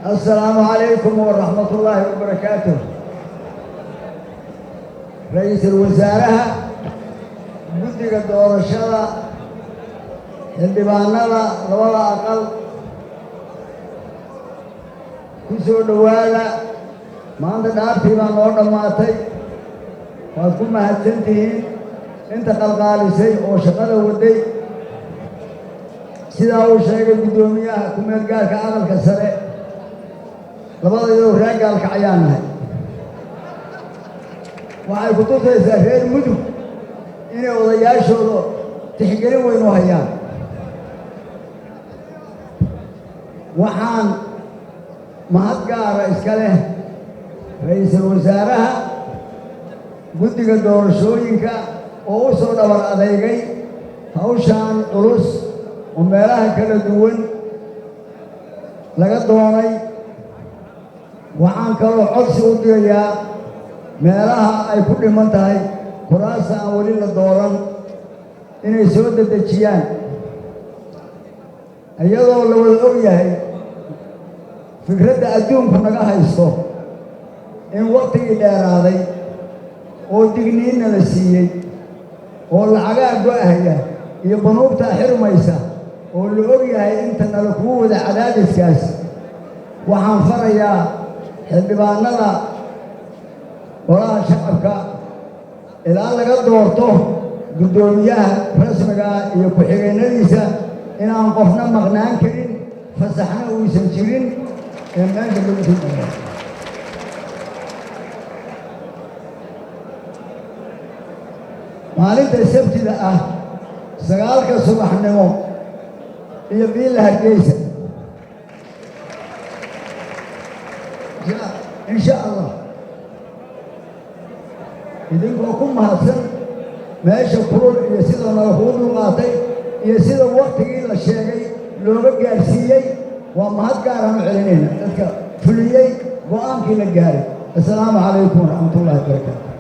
السلام عليكم ورحمة الله وبركاته. رئيس الوزراء guddiga doorashada xildhibaanada labada aqal ku soo dhawaada maanta dhaartii baa noo dhammaatay waad ku mahadsantihiin inta qalqaalisay oo shaqada waday sidaa uu sheegay guddoomiyaha ku-meel gaarka aqalka sare labadayadoo reer gaalka ayaan nahay waxay ku tusaysaa reer mudug inay odayaashooda tixgelin weyn u hayaan waxaan mahad gaara iska leh ra'iisul wasaaraha guddiga doorashooyinka oo u soo dhabar adeegay hawshaan culus oo meelaha kala duwan laga doonay waxaan kaloo codsi u dirayaa meelaha ay ku dhiman tahay kuraasta aan weli la dooran inay soo dedejiyaan iyadoo la wada og yahay fikradda adduunku naga haysto in waqtigii dheeraaday oo digniinna la siiyey oo lacagaa go'ahaya iyo banuubtaa xirmaysa oo la og yahay inta nala kugu wada cadaadiskaas waxaan farayaa xildhibaanada golaha shacabka ilaa laga doorto guddoomiyaha rasmiga iyo ku-xigeenadiisa inaan qofna maqnaan karin fasaxna uusan jirin ee meesha lagu soo maalinta sabtida ah 9 subaxnimo iyo biil Hargeysa إن شاء الله إذن كوكم mahadsan meesha kulul iyo sida nalahuudu qaatay iyo sida waqtigii la sheegay looga gaarsiiyey waa mahad gaar aan u celinayna dadka fuliyey go'aankii la gaaray. Assalaamu calaykum waraxmatullaahi wabarakaatuh.